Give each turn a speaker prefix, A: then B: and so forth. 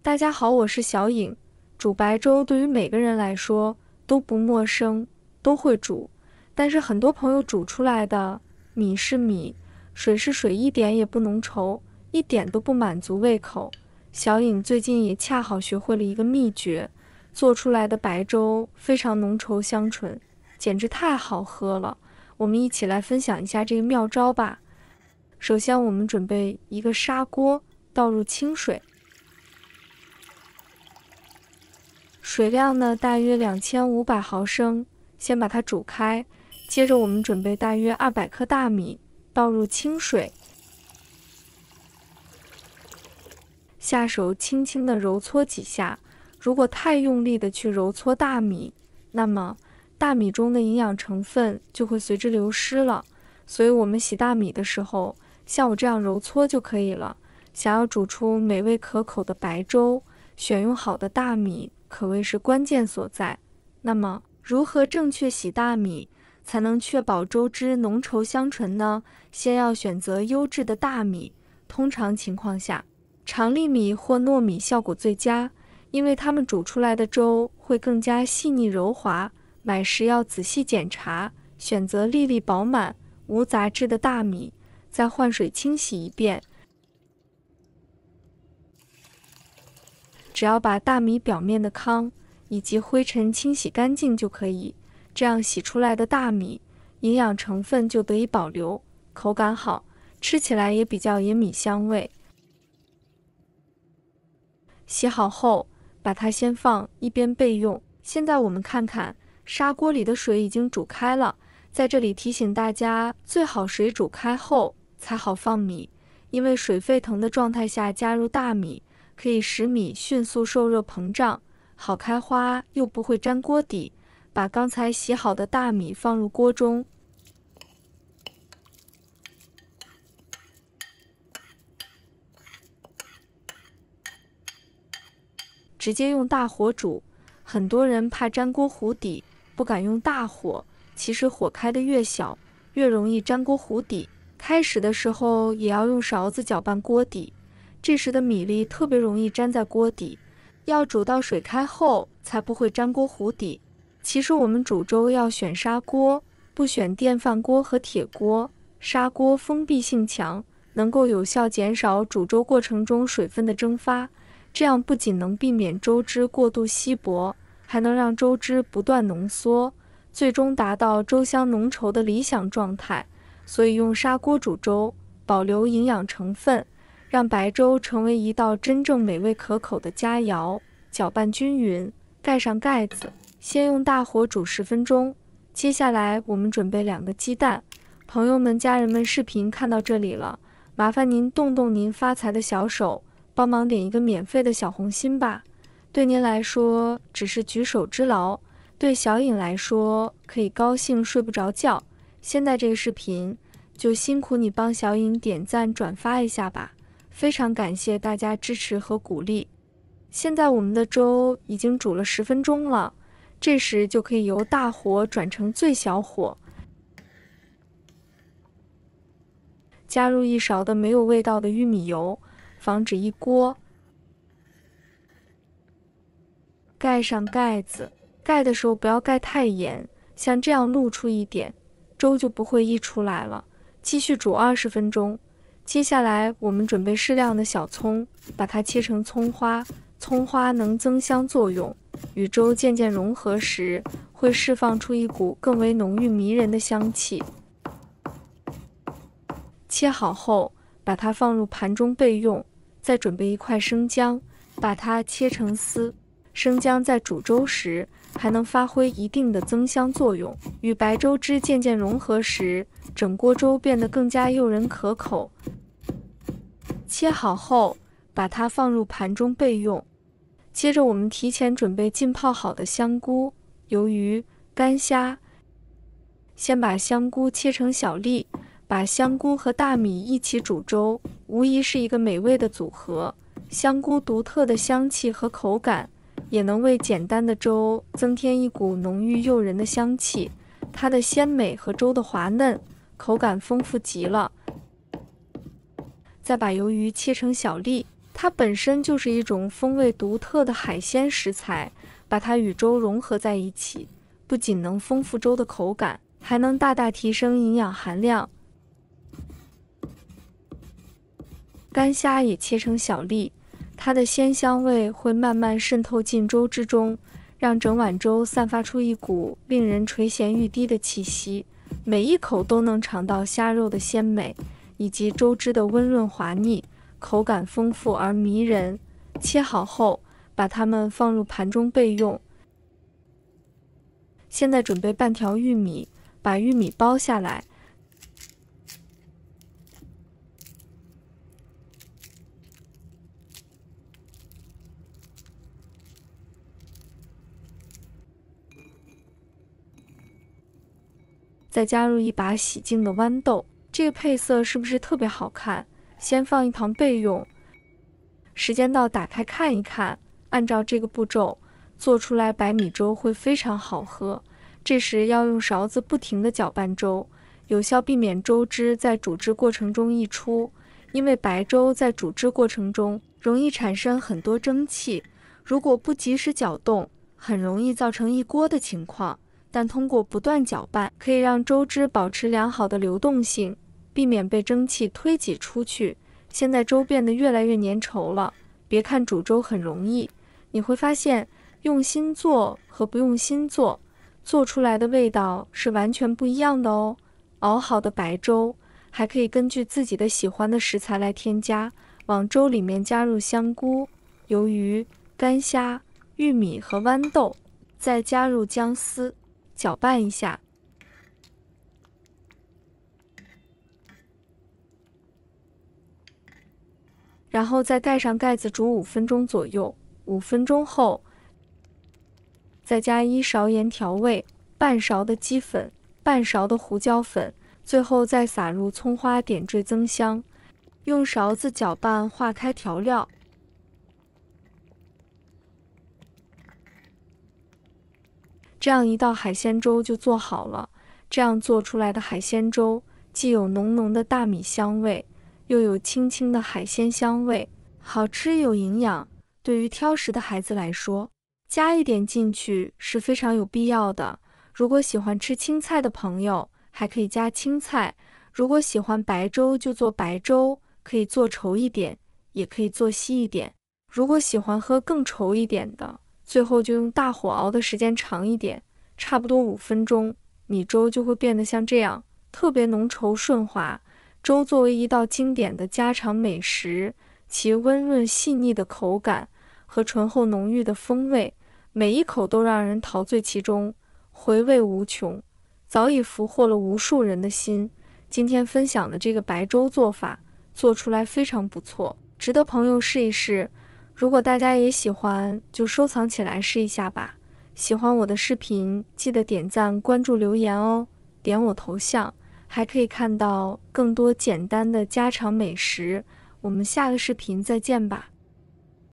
A: 大家好，我是小颖。煮白粥对于每个人来说都不陌生，都会煮。但是很多朋友煮出来的米是米，水是水，一点也不浓稠，一点都不满足胃口。小颖最近也恰好学会了一个秘诀，做出来的白粥非常浓稠香醇，简直太好喝了。我们一起来分享一下这个妙招吧。首先我们准备一个砂锅，倒入清水，水量呢大约2500毫升，先把它煮开。接着我们准备大约200克大米，倒入清水，下手轻轻地揉搓几下。如果太用力的去揉搓大米，那么大米中的营养成分就会随之流失了。所以我们洗大米的时候，像我这样揉搓就可以了。想要煮出美味可口的白粥，选用好的大米可谓是关键所在。那么如何正确洗大米才能确保粥汁浓稠香醇呢？先要选择优质的大米，通常情况下，长粒米或糯米效果最佳，因为它们煮出来的粥会更加细腻柔滑。买时要仔细检查，选择粒粒饱满、无杂质的大米，再换水清洗一遍。只要把大米表面的糠以及灰尘清洗干净就可以，这样洗出来的大米营养成分就得以保留，口感好，吃起来也比较有米香味。洗好后，把它先放一边备用。现在我们看看砂锅里的水已经煮开了，在这里提醒大家，最好水煮开后才好放米，因为水沸腾的状态下加入大米，可以使米迅速受热膨胀，好开花又不会粘锅底。把刚才洗好的大米放入锅中，直接用大火煮。很多人怕粘锅糊底，不敢用大火，其实火开得越小，越容易粘锅糊底。开始的时候也要用勺子搅拌锅底，这时的米粒特别容易粘在锅底，要煮到水开后才不会粘锅糊底。其实我们煮粥要选砂锅，不选电饭锅和铁锅。砂锅封闭性强，能够有效减少煮粥过程中水分的蒸发，这样不仅能避免粥汁过度稀薄，还能让粥汁不断浓缩，最终达到粥香浓稠的理想状态。所以用砂锅煮粥，保留营养成分，让白粥成为一道真正美味可口的佳肴。搅拌均匀，盖上盖子，先用大火煮10分钟。接下来我们准备2个鸡蛋。朋友们、家人们，视频看到这里了，麻烦您动动您发财的小手，帮忙点一个免费的小红心吧。对您来说只是举手之劳，对小颖来说可以高兴睡不着觉。现在这个视频就辛苦你帮小颖点赞转发一下吧，非常感谢大家支持和鼓励。现在我们的粥已经煮了10分钟了，这时就可以由大火转成最小火，加入1勺的没有味道的玉米油，防止一锅。盖上盖子，盖的时候不要盖太严，像这样露出一点，粥就不会溢出来了。继续煮20分钟。接下来我们准备适量的小葱，把它切成葱花。葱花能增香作用，与粥渐渐融合时，会释放出一股更为浓郁迷人的香气。切好后，把它放入盘中备用。再准备1块生姜，把它切成丝。生姜在煮粥时还能发挥一定的增香作用，与白粥汁渐渐融合时，整锅粥变得更加诱人可口。切好后，把它放入盘中备用。接着我们提前准备浸泡好的香菇、鱿鱼、干虾。先把香菇切成小粒，把香菇和大米一起煮粥，无疑是一个美味的组合。香菇独特的香气和口感，也能为简单的粥增添一股浓郁诱人的香气。它的鲜美和粥的滑嫩，口感丰富极了。再把鱿鱼切成小粒，它本身就是一种风味独特的海鲜食材，把它与粥融合在一起，不仅能丰富粥的口感，还能大大提升营养含量。干虾也切成小粒，它的鲜香味会慢慢渗透进粥之中，让整碗粥散发出一股令人垂涎欲滴的气息。每一口都能尝到虾肉的鲜美，以及粥汁的温润滑腻，口感丰富而迷人。切好后，把它们放入盘中备用。现在准备半条玉米，把玉米剥下来，再加入一把洗净的豌豆，这个配色是不是特别好看？先放一旁备用。时间到，打开看一看，按照这个步骤做出来白米粥会非常好喝。这时要用勺子不停地搅拌粥，有效避免粥汁在煮制过程中溢出，因为白粥在煮制过程中容易产生很多蒸汽，如果不及时搅动，很容易造成一锅的情况。但通过不断搅拌，可以让粥汁保持良好的流动性，避免被蒸汽推挤出去。现在粥变得越来越粘稠了，别看煮粥很容易，你会发现用心做和不用心做，做出来的味道是完全不一样的哦。熬好的白粥还可以根据自己的喜欢的食材来添加，往粥里面加入香菇、鱿鱼、干虾、玉米和豌豆，再加入姜丝，搅拌一下。然后再盖上盖子煮5分钟左右，5分钟后再加1勺盐调味，半勺的鸡粉，半勺的胡椒粉，最后再撒入葱花点缀增香，用勺子搅拌化开调料。这样一道海鲜粥就做好了。这样做出来的海鲜粥既有浓浓的大米香味，又有轻轻的海鲜香味，好吃有营养。对于挑食的孩子来说，加一点进去是非常有必要的。如果喜欢吃青菜的朋友，还可以加青菜。如果喜欢白粥就做白粥，可以做稠一点，也可以做稀一点。如果喜欢喝更稠一点的，最后就用大火熬的时间长一点，差不多5分钟，米粥就会变得像这样，特别浓稠顺滑。粥作为一道经典的家常美食，其温润细腻的口感和醇厚浓郁的风味，每一口都让人陶醉其中，回味无穷，早已俘获了无数人的心。今天分享的这个白粥做法，做出来非常不错，值得朋友试一试。如果大家也喜欢，就收藏起来试一下吧。喜欢我的视频，记得点赞、关注、留言哦。点我头像，还可以看到更多简单的家常美食。我们下个视频再见吧。